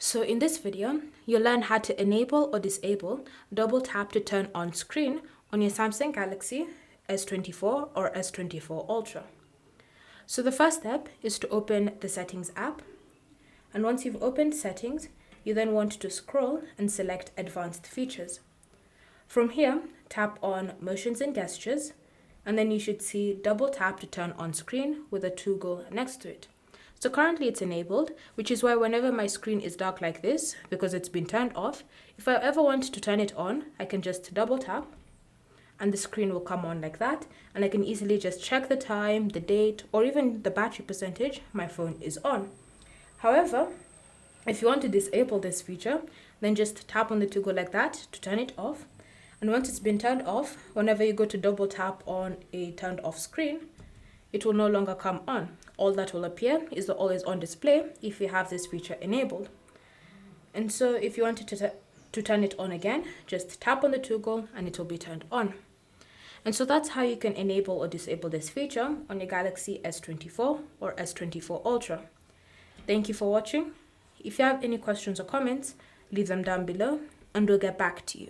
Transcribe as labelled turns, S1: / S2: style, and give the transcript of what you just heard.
S1: So in this video, you'll learn how to enable or disable double tap to turn on screen on your Samsung Galaxy S24 or S24 Ultra. So the first step is to open the Settings app. And once you've opened Settings, you then want to scroll and select Advanced Features. From here, tap on Motions and Gestures, and then you should see double tap to turn on screen with a toggle next to it. So currently it's enabled, which is why whenever my screen is dark like this, because it's been turned off, if I ever want to turn it on, I can just double tap and the screen will come on like that. And I can easily just check the time, the date, or even the battery percentage my phone is on. However, if you want to disable this feature, then just tap on the toggle like that to turn it off. And once it's been turned off, whenever you go to double tap on a turned off screen, it will no longer come on. All that will appear is the always on display if you have this feature enabled. And so if you wanted to turn it on again, just tap on the toggle and it will be turned on. And so that's how you can enable or disable this feature on your Galaxy S24 or S24 Ultra. Thank you for watching. If you have any questions or comments, leave them down below and we'll get back to you.